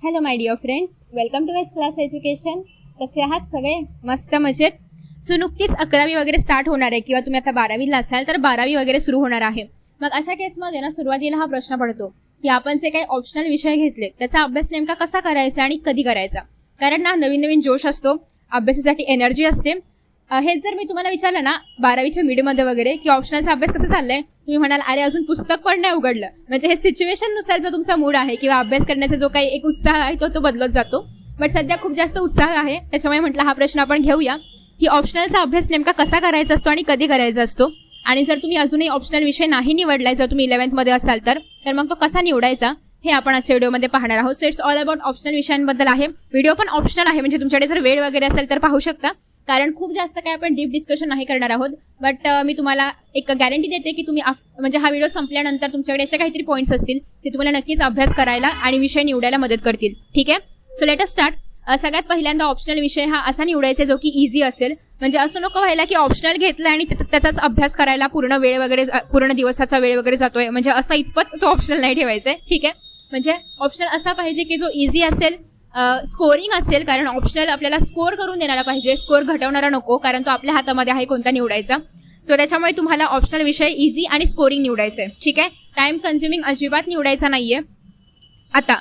Hello my dear friends, welcome to West Class Education. कसे आहात सगळे? मस्त मजेत. सो नुकतीच 11वी वगैरे स्टार्ट होणार आहे किंवा तुम्ही आता 12वीला असाल तर 12वी वगैरे सुरू होणार आहे. मग अशा केसमध्ये ना सुरुवातीला हा प्रश्न पडतो की आपण जे काही ऑप्शनल विषय घेतले त्याचा अभ्यास नेमका कसा करायचा आणि कधी करायचा. कारण ना नवीन नवीन जोश असतो, अभ्यासासाठी एनर्जी असते. हेच जर मी तुम्हाला विचारलं ना 12वीच्या मिडमध्ये वगैरे की ऑप्शनलचा अभ्यास कसा चाललाय, तुम्ही म्हणाल अरे अजून पुस्तक पण नाही उघडलं. म्हणजे हे सिच्युएशननुसार जो तुमचा मूड आहे किंवा अभ्यास करण्याचा जो काही एक उत्साह आहे तो बदलत जातो. बट सध्या खूप जास्त उत्साह आहे, त्याच्यामुळे म्हटलं हा प्रश्न आपण घेऊया की ऑप्शनलचा अभ्यास नेमका कसा करायचा असतो आणि कधी करायचा असतो. आणि जर तुम्ही अजूनही ऑप्शनल विषय नाही निवडलाय, जर तुम्ही 11th असाल तर मग तो कसा निवडायचा हे आपण आजच्या व्हिडिओमध्ये पाहणार आहोत. So it's all about optional विषयांबद्दल आहे. व्हिडिओ पण ऑप्शनल आहे, म्हणजे तुमच्याकडे जर वेळ वगैरे असेल तर पाहू शकता. कारण खूप जास्त काय आपण डीप डिस्कशन नाही करणार आहोत. बट मी तुम्हाला एक गॅरंटी देते की तुम्ही म्हणजे हा व्हिडिओ संपल्यानंतर तुमच्याकडे असे काहीतरी पॉईंट्स असतील ते तुम्हाला नक्कीच अभ्यास करायला आणि विषय निवडायला मदत करतील. ठीक आहे, सो लेट अस स्टार्ट. सगळ्यात पहिल्यांदा ऑप्शनल विषय हा असा निवडायचा जो की इझी असेल. म्हणजे असं नको व्हायला की ऑप्शनल घेतलं आणि त्याचाच अभ्यास करायला पूर्ण दिवसाचा वेळ वगैरे जातोय. म्हणजे असं इतपत तो ऑप्शनल नाही ठेवायचा आहे. ठीक आहे, म्हणजे ऑप्शनल असा पाहिजे की जो इझी असेल, स्कोरिंग असेल. कारण ऑप्शनल आपल्याला स्कोर करून देणारा पाहिजे, स्कोर घटवणारा नको, कारण तो आपल्या हातामध्ये आहे कोणता निवडायचा. सो त्याच्यामुळे तुम्हाला ऑप्शनल विषय इझी आणि स्कोरिंग निवडायचं आहे. ठीक आहे, टाइम कन्झ्युमिंग अजिबात निवडायचा नाहीये. आता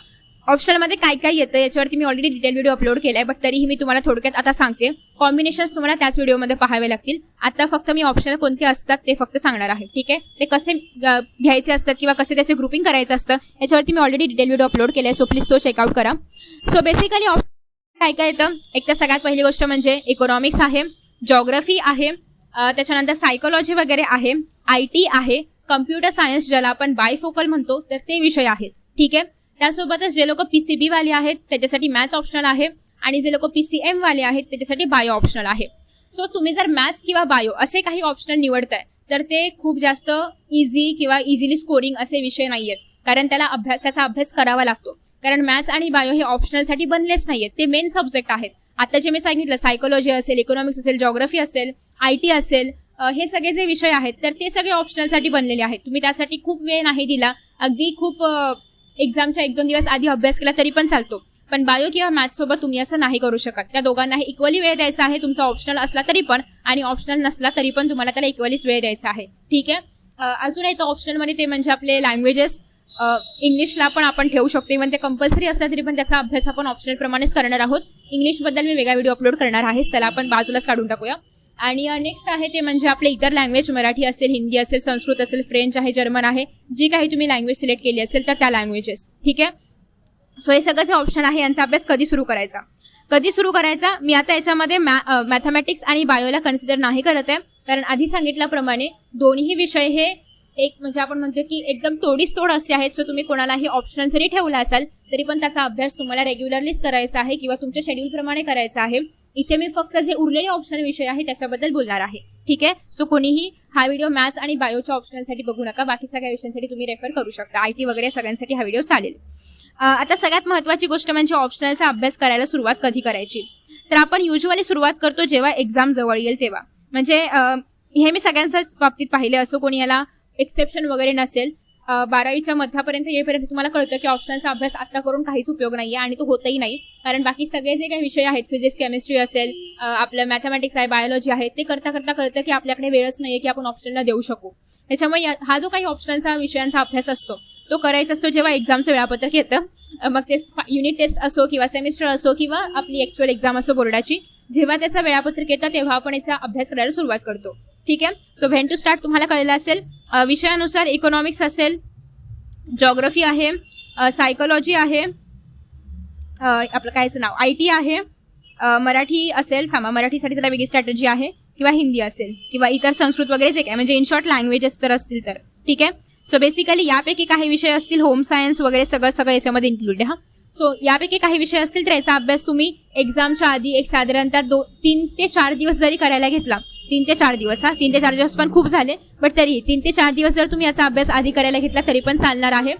ऑप्शनलमध्ये काय काय येतं याच्यावरती मी ऑलरेडी डिटेल व्हिडिओ अपलोड केलाय, बट तरीही मी तुम्हाला थोडक्यात आता सांगते. कॉम्बिनेशन्स तुम्हाला त्याच व्हिडिओमध्ये पाहावे लागतील. आता फक्त मी ऑप्शनल कोणते असतात ते फक्त सांगणार आहे. ठीक आहे, ते कसे घ्यायचे असतात किंवा कसे त्याचे ग्रुपिंग करायचं असतं याच्यावरती मी ऑलरेडी डिटेल व्हिडिओ अपलोड केलाय. सो प्लीज तो चेकआउट करा. सो बेसिकली काय काय येतं, एक तर सगळ्यात पहिली गोष्ट म्हणजे इकॉनॉमिक्स आहे, जॉग्राफी आहे, त्याच्यानंतर सायकोलॉजी वगैरे आहे, IT आहे, कम्प्युटर सायन्स ज्याला आपण बायफोकल म्हणतो तर ते विषय आहेत. ठीक आहे, त्यासोबतच जे लोक PCB वाले आहेत त्याच्यासाठी मॅथ्स ऑप्शनल आहे आणि जे लोक PCM वाले आहेत त्याच्यासाठी बायो ऑप्शनल आहे. सो तुम्ही जर मॅथ्स किंवा बायो असे काही ऑप्शनल निवडताय तर ते खूप जास्त इझी किंवा इझिली स्कोरिंग असे विषय नाही आहेत. कारण त्याचा अभ्यास करावा लागतो. कारण मॅथ्स आणि बायो हे ऑप्शनलसाठी बनलेच नाहीयेत, ते मेन सब्जेक्ट आहेत. आता जे मी सांगितलं सायकोलॉजी असेल, इकॉनॉमिक्स असेल, जॉग्राफी असेल, IT असेल, हे सगळे जे विषय आहेत तर ते सगळे ऑप्शनलसाठी बनलेले आहेत. तुम्ही त्यासाठी खूप वेळ नाही दिला, अगदी खूप एक्झामच्या 1-2 दिवस आधी अभ्यास केला तरी पण चालतो. पण बायो किंवा मॅथ्स सोबत तुम्ही असं नाही करू शकत. त्या दोघांनाही इक्वली वेळ द्यायचा आहे. तुमचा ऑप्शनल असला तरी पण आणि ऑप्शनल नसला तरी पण तुम्हाला त्याला इक्वलीच वेळ द्यायचा आहे. ठीक आहे, अजून येतं ऑप्शनलमध्ये ते म्हणजे आपले लँग्वेजेस. इंग्लिशला पण आपण ठेवू शकतो, इव्हन ते कंपल्सरी असला तरी पण त्याचा अभ्यास आपण ऑप्शनल प्रमाणेच करणार आहोत. इंग्लिशबद्दल मी वेगळा व्हिडिओ अपलोड करणार आहे, त्याला आपण बाजूलाच काढून टाकूया. आणि नेक्स्ट आहे ते म्हणजे आपले इतर लँग्वेज, मराठी असेल, हिंदी असेल, संस्कृत असेल, फ्रेंच आहे, जर्मन आहे, जी काही तुम्ही लँग्वेज सिलेक्ट केली असेल तर त्या लँग्वेजेस. ठीक आहे, सो हे सगळं जे ऑप्शन आहे यांचा अभ्यास कधी सुरू करायचा मी आता याच्यामध्ये मॅथमॅटिक्स आणि बायोला कन्सिडर नाही करत आहे. कारण आधी सांगितल्याप्रमाणे दोन्ही विषय हे एक म्हणजे आपण म्हणतो की एकदम तोडीस तोड असे आहेत. सो तुम्ही कोणालाही ऑप्शनल जरी ठेवला असाल तरी पण त्याचा अभ्यास तुम्हाला रेग्युलरलीच करायचा आहे किंवा तुमच्या शेड्यूल प्रमाणे करायचा आहे. इथे मी फक्त जे उरलेले ऑप्शनल विषय आहे त्याच्याबद्दल बोलणार आहे. ठीक आहे, सो कोणीही हा व्हिडिओ मॅथ्स आणि बायोच्या ऑप्शनलसाठी बघू नका, बाकी सगळ्या विषयांसाठी तुम्ही रेफर करू शकता. IT वगैरे सगळ्यांसाठी हा व्हिडिओ चालेल. आता सगळ्यात महत्त्वाची गोष्ट म्हणजे ऑप्शनलचा अभ्यास करायला सुरुवात कधी करायची. तर आपण युजुअली सुरुवात करतो जेव्हा एक्झाम जवळ येईल तेव्हा. म्हणजे हे मी सगळ्यांच्याच बाबतीत पाहिले, असं कोणी याला एक्सेप्शन वगैरे नसेल. 12वीच्या मध्यापर्यंत येईपर्यंत तुम्हाला कळतं की ऑप्शनलचा अभ्यास आता करून काहीच उपयोग नाही आहे आणि तो होतही नाही. कारण बाकी सगळे जे काही विषय आहेत, फिजिक्स, केमिस्ट्री असेल, आपलं मॅथमॅटिक्स आहे, बायोलॉजी आहे, ते करता कळतं की आपल्याकडे वेळच नाही आहे की आपण ऑप्शनलला देऊ शकू. त्याच्यामुळे हा जो काही ऑप्शनलचा विषयांचा अभ्यास असतो तो करायचा असतो जेव्हा एक्झामचं वेळापत्रक येतं. मग ते युनिट टेस्ट असो किंवा सेमिस्टर असो किंवा आपली ॲक्च्युअल एक्झाम असो बोर्डाची, जेव्हा त्याचं वेळापत्रक येतं तेव्हा आपण याचा अभ्यास करायला सुरुवात करतो. ठीक आहे, सो व्हेन टू स्टार्ट तुम्हाला कळलं असेल. विषयानुसार इकॉनॉमिक्स असेल, जॉग्राफी आहे, सायकोलॉजी आहे, आपलं कायचं नाव IT आहे, मराठी असेल, मराठीसाठी त्याला वेगळी स्ट्रॅटेजी आहे, किंवा हिंदी असेल किंवा इतर संस्कृत वगैरे जे काय म्हणजे इन शॉर्ट लँग्वेजेस जर असतील तर. ठीक आहे, सो बेसिकली यापैकी काही विषय असतील, होम सायन्स वगैरे सगळं याच्यामध्ये इन्क्लूड आहे. सो यापैकी काही विषय असतील तर याचा अभ्यास तुम्ही एक्झामच्या आधी एक साधारणतः 3 ते 4 दिवस जरी करायला घेतला, 3 ते 4 दिवस 3 ते 4 दिवस पण खूप झाले, बट तरी 3 ते 4 दिवस जर तुम्ही याचा अभ्यास आधी करायला घेतला तरी पण चालणार आहे.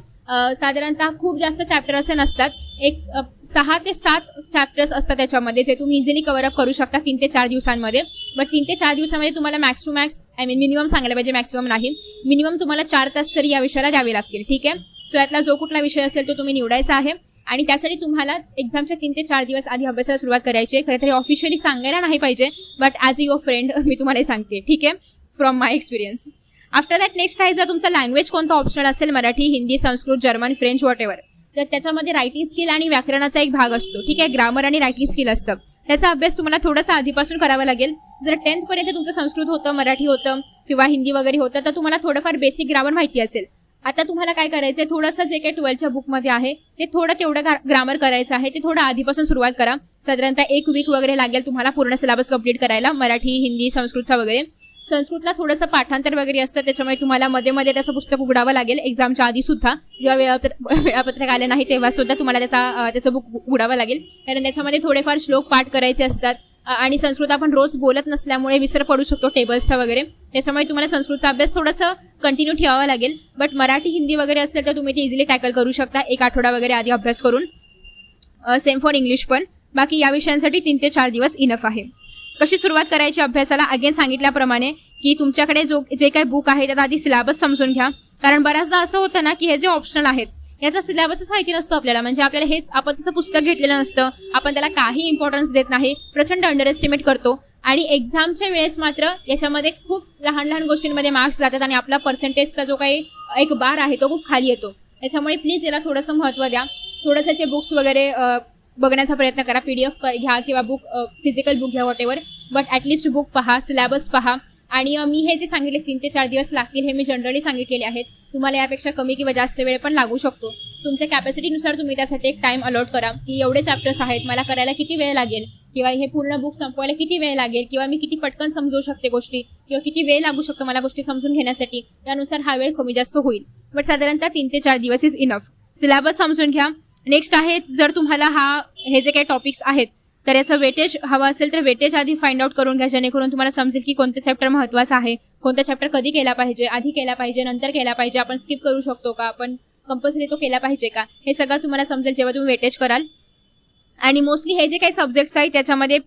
साधारणतः खूप जास्त चॅप्टर असे नसतात, एक 6 ते 7 चॅप्टर्स असतात त्याच्यामध्ये, जे तुम्ही इझिली कव्हर अप करू शकता 3 ते 4 दिवसांमध्ये. बट 3 ते 4 दिवसामध्ये तुम्हाला मॅक्स टू मॅक्स मिनिमम सांगायला पाहिजे, मॅक्सिमम नाही, मिनिमम तुम्हाला 4 तास तरी या विषयाला द्यावे लागतील. ठीक आहे, सो यातला जो कुठला विषय असेल तो तुम्ही निवडायचा आहे आणि त्यासाठी तुम्हाला एक्झामच्या 3 ते 4 दिवस आधी अभ्यासाला सुरुवात करायची आहे. खरं तरी ऑफिशियली सांगायला नाही पाहिजे, बट ॲज युअर फ्रेंड मी तुम्हाला सांगते, ठीक आहे, from my experience. After that next आहे, जर तुमचा लँग्वेज कोणता ऑप्शनल असेल, Marathi, Hindi, Sanskrit, German, French, what ever, तर त्याच्यामध्ये रायटिंग स्किल आणि व्याकरणाचा एक भाग असतो, ठीक आहे, ग्रामर आणि रायटिंग स्किल असतं. त्याचा अभ्यास तुम्हाला थोडासा आधीपासून करावा लागेल. जर 10th पर्यंत तुमचं संस्कृत होतं, मराठी होतं किंवा हिंदी वगैरे होतं, तर तुम्हाला थोडंफार बेसिक ग्रामर माहिती असेल. आता तुम्हाला काय करायचं आहे, थोडंसं जे काही 12च्या बुकमध्ये आहे ते तेवढं ग्रामर करायचं आहे, ते थोडं आधीपासून सुरुवात करा. साधारणतः 1 वीक वगैरे लागेल तुम्हाला पूर्ण सिलेबस कंप्लीट करायला, मराठी, हिंदी, संस्कृतचा वगैरे. संस्कृतला थोडंसं पाठांतर वगैरे असतं, त्याच्यामुळे तुम्हाला मध्ये मध्ये त्याचं पुस्तक उघडावं लागेल एक्झामच्या आधी सुद्धा. जेव्हा वेळापत्रक आलं नाही तेव्हा सुद्धा तुम्हाला त्याचं बुक उघडावं लागेल, कारण त्याच्यामध्ये थोडेफार श्लोक पाठ करायचे असतात आणि संस्कृत आपण रोज बोलत नसल्यामुळे विसर पडू शकतो टेबल्सचा वगैरे. त्याच्यामुळे तुम्हाला संस्कृतचा अभ्यास थोडंसं कंटिन्यू ठेवावा लागेल. बट मराठी, हिंदी वगैरे असेल तर तुम्ही ते इझिली टॅकल करू शकता 1 आठवडा वगैरे आधी अभ्यास करून. सेम फॉर इंग्लिश पण. बाकी या विषयांसाठी 3 ते 4 दिवस इनफ आहे. कशी सुरुवात करायची अभ्यासाला, अगेन सांगितल्याप्रमाणे की तुमच्याकडे जे काही बुक आहे त्यात आधी सिलेबस समजून घ्या. कारण बऱ्याचदा असं होतं ना की हे जे ऑप्शनल आहेत याचा सिलेबसच माहिती नसतो आपल्याला. म्हणजे आपल्याला हेच, आपण त्याचं पुस्तक घेतलेलं नसतं, आपण त्याला काही इम्पॉर्टन्स देत नाही, प्रचंड अंडर एस्टिमेट करतो आणि एक्झामच्या वेळेस मात्र याच्यामध्ये खूप लहान लहान गोष्टींमध्ये मार्क्स जातात आणि आपला पर्सेंटेजचा जो काही एक बार आहे तो खूप खाली येतो. त्याच्यामुळे प्लीज याला थोडंसं महत्त्व द्या. थोडंसं बुक्स वगैरे बघण्याचा प्रयत्न करा, PDF घ्या किंवा बुक फिजिकल बुक घ्या, what ever, but at least book पहा, सिलेबस पहा. आणि मी हे जे सांगितले 3 ते 4 दिवस लागतील हे मी जनरली सांगितलेले आहेत. तुम्हाला यापेक्षा कमी किंवा जास्त वेळ पण लागू शकतो. तुमच्या कॅपॅसिटीनुसार तुम्ही त्यासाठी एक टाइम अलॉट करा की एवढे चॅप्टर्स आहेत, मला करायला किती वेळ लागेल किंवा हे पूर्ण बुक संपवायला किती वेळ लागेल किंवा मी किती पटकन समजू शकते गोष्टी किंवा किती वेळ लागू शकतो मला गोष्टी समजून घेण्यासाठी. त्यानुसार हा वेळ कमी जास्त होईल. बट साधारणतः 3 ते 4 दिवस इज इनफ. सिलेबस समजून घ्या. नेक्स्ट आहे, जर तुम्हाला हे जे काही टॉपिक्स आहेत तर याचं वेटेज हवं असेल तर वेटेज आधी फाइंड आउट करून घ्या, जेणेकरून तुम्हाला समजेल की कोणतं चॅप्टर महत्त्वाचं आहे, कोणता चॅप्टर कधी केला पाहिजे, आधी केला पाहिजे, नंतर केला पाहिजे, आपण स्किप करू शकतो का, आपण कंपल्सरी तो केला पाहिजे का, हे सगळं तुम्हाला समजेल जेव्हा तुम्ही वेटेज कराल. आणि मोस्टली हे जे काही सब्जेक्ट्स आहेत त्याच्यामध्ये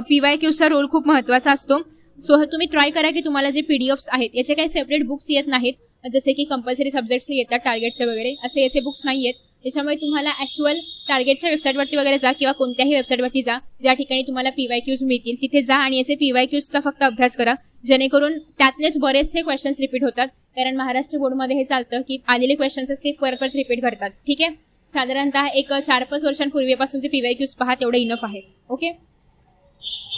PYQचा रोल खूप महत्त्वाचा असतो. सो तुम्ही ट्राय करा की तुम्हाला जे PDFs आहेत याचे काही सेपरेट बुक्स येत नाहीत, जसे की कंपल्सरी सब्जेक्ट्स येतात, टार्गेटचे वगैरे असे याचे बुक्स नाही आहेत. त्याच्यामुळे तुम्हाला ॲक्च्युअल टार्गेटच्या वेबसाईटवरती वगैरे जा किंवा कोणत्याही वेबसाईटवरती जा ज्या ठिकाणी तुम्हाला PYQs मिळतील, तिथे जा आणि याचे PYQsचा फक्त अभ्यास करा, जेणेकरून त्यातलेच बरेचसे क्वेश्चन्स रिपीट होतात. कारण महाराष्ट्र बोर्डमध्ये हे चालतं की आलेले क्वेश्चन्स ते परत रिपीट करतात. ठीक आहे, साधारणतः एक 4-5 वर्षांपूर्वीपासून जे PYQs पहा तेवढं इनफ आहे. ओके,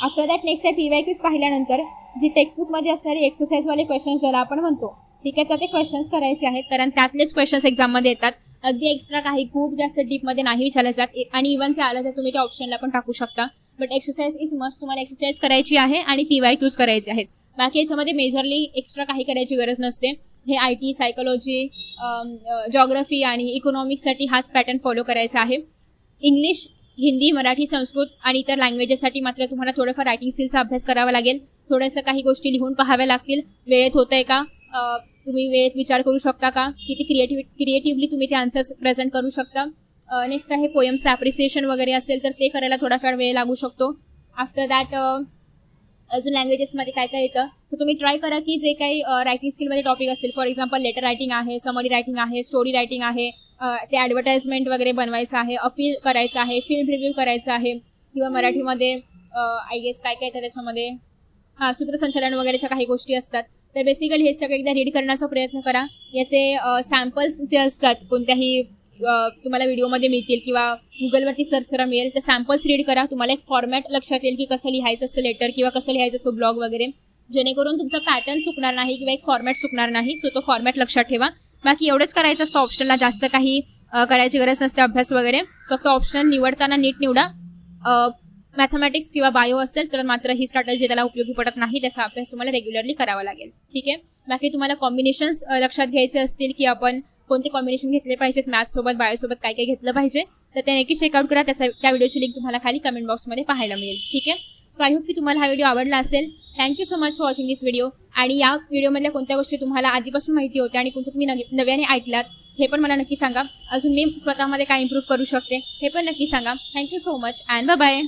आफ्टर दॅट नेक्स्ट आहे PYQs पाहिल्यानंतर जी टेक्स्टबुकमध्ये असणारी एक्सरसाइजवाले क्वेश्चन्स ज्याला आपण म्हणतो, ठीक आहे, तर ते क्वेश्चन्स करायचे आहेत. कारण त्यातलेच क्वेश्चन्स एक्झाममध्ये येतात, अगदी एक्स्ट्रा काही खूप जास्त डीपमध्ये नाही विचारले जात. आणि इव्हन ते आलं तर तुम्ही त्या ऑप्शनला पण टाकू शकता. But exercise is must. तुम्हाला एक्सरसाइज करायची आहे आणि PYQs करायचे आहेत. बाकी याच्यामध्ये मेजरली एक्स्ट्रा काही करायची गरज नसते. हे IT, सायकोलॉजी, जॉग्रफी आणि इकॉनॉमिक्ससाठी हाच पॅटर्न फॉलो करायचा आहे. इंग्लिश, हिंदी, मराठी, संस्कृत आणि इतर लँग्वेजेससाठी मात्र तुम्हाला थोडंफार रायटिंग स्किलचा अभ्यास करावा लागेल. थोडंसं काही गोष्टी लिहून पाहाव्या लागतील. वेळेत होतंय का, तुम्ही वेळेत विचार करू शकता का, किती क्रिएटिव्हली तुम्ही ते आन्सर्स प्रेझेंट करू शकता. नेक्स्ट आहे पोएम्सचं ॲप्रिसिएशन वगैरे असेल तर ते करायला थोडाफार वेळ लागू शकतो. आफ्टर दॅट अजून लँग्वेजेसमध्ये काय काय येतं, सो तुम्ही ट्राय करा की जे काही रायटिंग स्किलमध्ये टॉपिक असेल, फॉर एक्झाम्पल लेटर रायटिंग आहे, समरी रायटिंग आहे, स्टोरी रायटिंग आहे, ते ॲडव्हर्टाइजमेंट वगैरे बनवायचं आहे, अपील करायचं आहे, फिल्म रिव्ह्यू करायचं आहे किंवा मराठीमध्ये आय गेस काय काय येतं त्याच्यामध्ये, सूत्रसंचालन वगैरेच्या काही गोष्टी असतात. तर बेसिकली हे सगळं एकदा रीड करण्याचा प्रयत्न करा. याचे सॅम्पल्स जे असतात कोणत्याही तुम्हाला व्हिडिओमध्ये मिळतील किंवा गुगलवरती सर्च करा मिळेल, तर सॅम्पल्स रीड करा. तुम्हाला एक फॉर्मॅट लक्षात येईल की कसं लिहायचं असतं लेटर किंवा कसं लिहायचं असतो ब्लॉग वगैरे, जेणेकरून तुमचा पॅटर्न चुकणार नाही किंवा एक फॉर्मॅट चुकणार नाही. सो तो फॉर्मॅट लक्षात ठेवा. बाकी एवढंच करायचं असतं ऑप्शनला, जास्त काही करायची गरज नसते अभ्यास वगैरे. फक्त ऑप्शनल निवडताना नीट निवडा. मॅथमॅटिक्स किंवा बायो असेल तर मात्र ही स्ट्रॅटेजी त्याला उपयोगी पडत नाही, त्याचा अभ्यास तुम्हाला रेग्युलरली करावा लागेल. ठीक आहे, बाकी तुम्हाला कॉम्बिनेशन्स लक्षात घ्यायचे असतील की आपण कोणते कॉम्बिनेशन घेतले पाहिजेत, मॅथ्ससोबत बायोसोबत काय काय घेतलं पाहिजे, तर ते नक्की चेकआउट करा. त्या व्हिडिओची लिंक तुम्हाला खाली कमेंट बॉक्समध्ये पाहायला मिळेल. ठीक आहे, सो आय होप की तुम्हाला हा व्हिडिओ आवडला असेल. Thank you so much for watching this video. आणि या व्हिडिओमधल्या कोणत्या गोष्टी तुम्हाला आधीपासून माहिती होत्या आणि कोणत्या तुम्ही नव्याने ऐकलात हे पण मला नक्की सांगा. अजून मी स्वतःमध्ये काय इम्प्रूव्ह करू शकते हे पण नक्की सांगा. Thank you so much and bye bye.